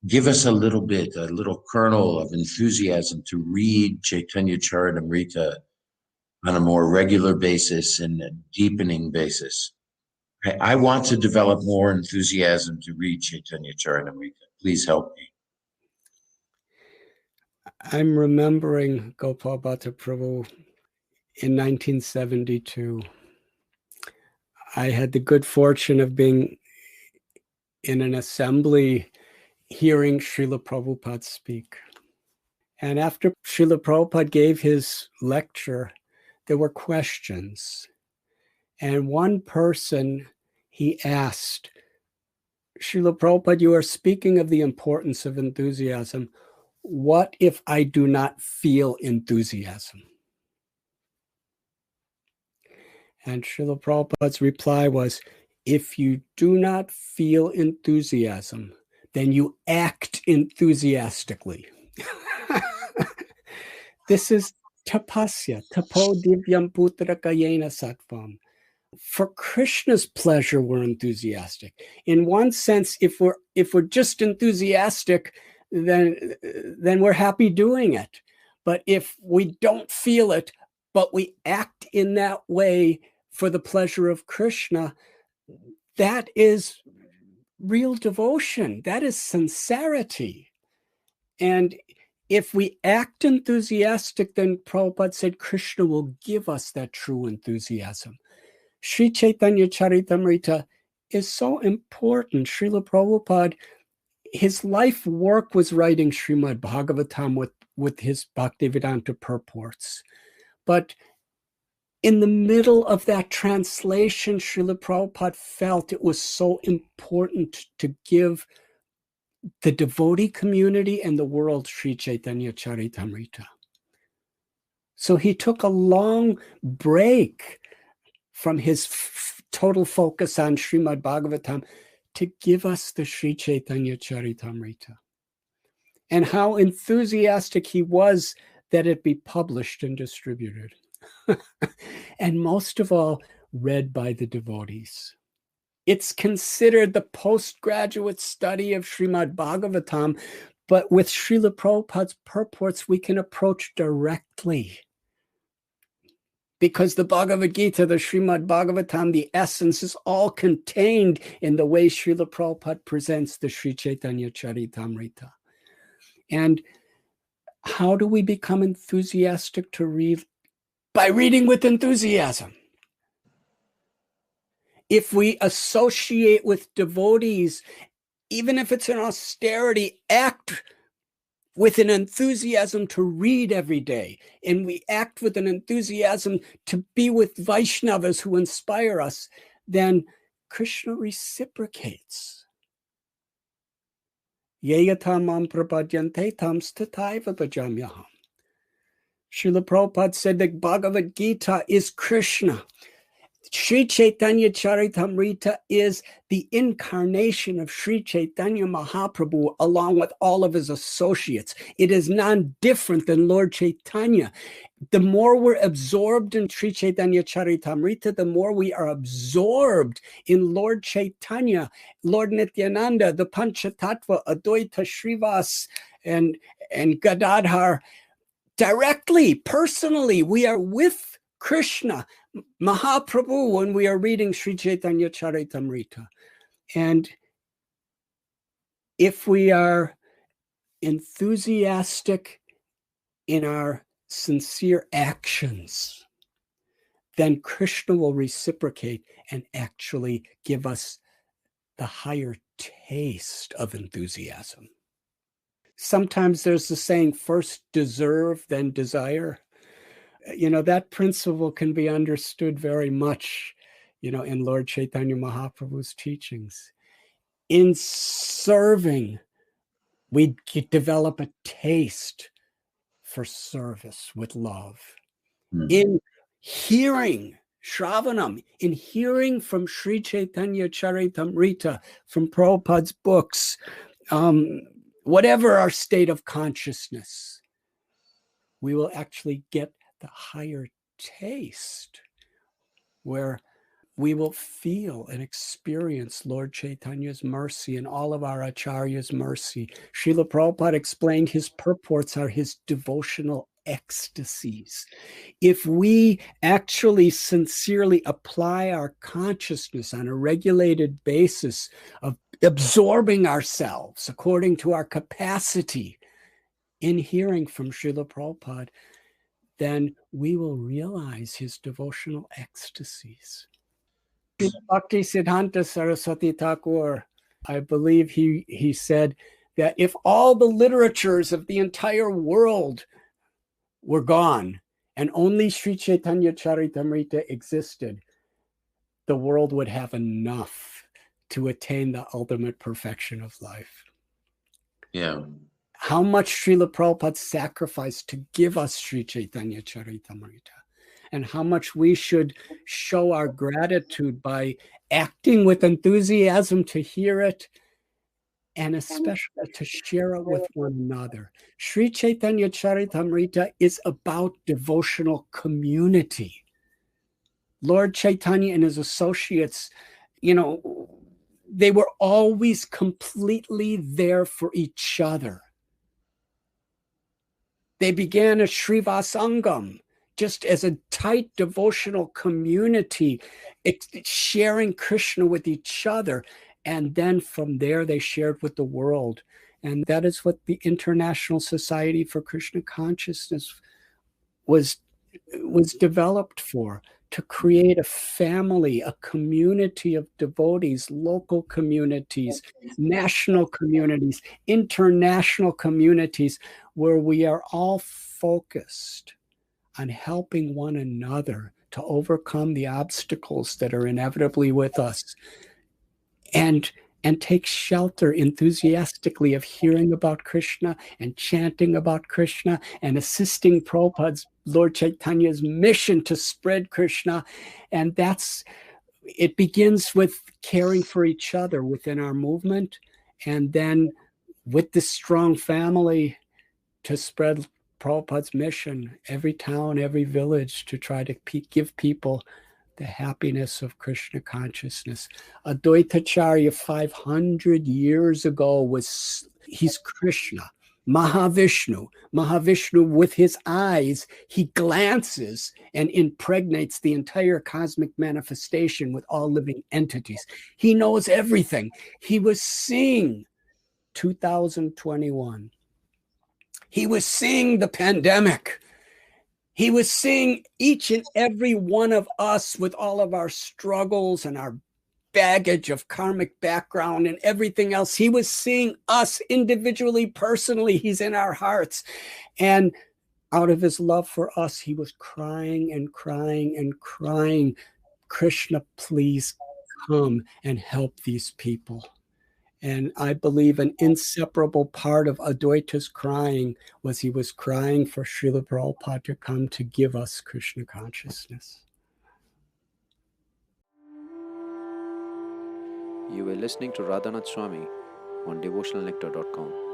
give us a little bit, a little kernel of enthusiasm to read Chaitanya Charitamrita on a more regular basis and a deepening basis. I want to develop more enthusiasm to read Chaitanya Charitamrita. Please help me. I'm remembering Gopal Bhatta Prabhu in 1972. I had the good fortune of being in an assembly hearing Srila Prabhupada speak. And after Srila Prabhupada gave his lecture, there were questions. And one person, he asked, Srila Prabhupada, you are speaking of the importance of enthusiasm. What if I do not feel enthusiasm? And Srila Prabhupada's reply was, if you do not feel enthusiasm, then you act enthusiastically. This is tapasya, tapo divyam putrakayena sattvam. For Krishna's pleasure, we're enthusiastic. In one sense, if we're just enthusiastic, then we're happy doing it. But if we don't feel it, but we act in that way for the pleasure of Krishna, that is real devotion. That is sincerity. And if we act enthusiastic, then Prabhupada said Krishna will give us that true enthusiasm. Sri Chaitanya Charitamrita is so important. Srila Prabhupada, his life work was writing Srimad Bhagavatam with his Bhaktivedanta purports. But in the middle of that translation, Srila Prabhupada felt it was so important to give the devotee community and the world Sri Chaitanya Charitamrita. So he took a long break from his total focus on Srimad Bhagavatam to give us the Sri Chaitanya Charitamrita. And how enthusiastic he was that it be published and distributed. And most of all, read by the devotees. It's considered the postgraduate study of Srimad Bhagavatam, but with Srila Prabhupada's purports, we can approach directly. Because the Bhagavad Gita, the Srimad Bhagavatam, the essence is all contained in the way Srila Prabhupada presents the Sri Chaitanya Charitamrita. And how do we become enthusiastic to read? By reading with enthusiasm. If we associate with devotees, even if it's an austerity, act with an enthusiasm to read every day, and we act with an enthusiasm to be with Vaishnavas who inspire us, then Krishna reciprocates. Yayata mam prapadyante tam stataiva bhajamyaham. Srila Prabhupada said that Bhagavad Gita is Krishna. Sri Chaitanya Charitamrita is the incarnation of Sri Chaitanya Mahaprabhu along with all of his associates. It is non-different than Lord Chaitanya. The more we're absorbed in Sri Chaitanya Charitamrita, the more we are absorbed in Lord Chaitanya, Lord Nithyananda, the Panchatatva, Advaita, Srivas and Gadhadar. Directly, personally, we are with Krishna, Mahaprabhu, when we are reading Sri Chaitanya Charitamrita. And if we are enthusiastic in our sincere actions, then Krishna will reciprocate and actually give us the higher taste of enthusiasm. Sometimes there's the saying, first deserve, then desire. That principle can be understood very much, in Lord Chaitanya Mahaprabhu's teachings. In serving, we develop a taste for service with love. In hearing, Shravanam, in hearing from Sri Chaitanya Charitamrita, from Prabhupada's books, whatever our state of consciousness, we will actually get the higher taste where we will feel and experience Lord Chaitanya's mercy and all of our Acharya's mercy. Srila Prabhupada explained his purports are his devotional ecstasies. If we actually sincerely apply our consciousness on a regulated basis of absorbing ourselves according to our capacity in hearing from Srila Prabhupada, then we will realize his devotional ecstasies. Bhakti Siddhanta Saraswati Thakur, I believe he said that if all the literatures of the entire world were gone and only Sri Chaitanya Charitamrita existed, the world would have enough to attain the ultimate perfection of life. Yeah. How much Srila Prabhupada sacrificed to give us Sri Chaitanya Charitamrita, and how much we should show our gratitude by acting with enthusiasm to hear it, and especially to share it with one another. Sri Chaitanya Charitamrita is about devotional community. Lord Chaitanya and his associates, they were always completely there for each other. They began as Srivas Sangam, just as a tight devotional community, sharing Krishna with each other. And then from there, they shared with the world. And that is what the International Society for Krishna Consciousness was developed for, to create a family, a community of devotees, local communities, national communities, international communities, where we are all focused on helping one another to overcome the obstacles that are inevitably with us, and take shelter enthusiastically of hearing about Krishna and chanting about Krishna and assisting Prabhupada's, Lord Chaitanya's mission to spread Krishna. And it begins with caring for each other within our movement, and then with this strong family to spread Prabhupada's mission, every town, every village, to try to give people the happiness of Krishna consciousness. Advaita Acharya 500 years ago he's Krishna, Mahavishnu. Mahavishnu, with his eyes, he glances and impregnates the entire cosmic manifestation with all living entities. He knows everything. He was seeing 2021. He was seeing the pandemic. He was seeing each and every one of us with all of our struggles and our baggage of karmic background and everything else. He was seeing us individually, personally. He's in our hearts. And out of his love for us, he was crying and crying and crying, Krishna, please come and help these people. And I believe an inseparable part of Advaita's crying was he was crying for Srila Prabhupada to come to give us Krishna consciousness. You were listening to Radhanath Swami on devotionalnectar.com.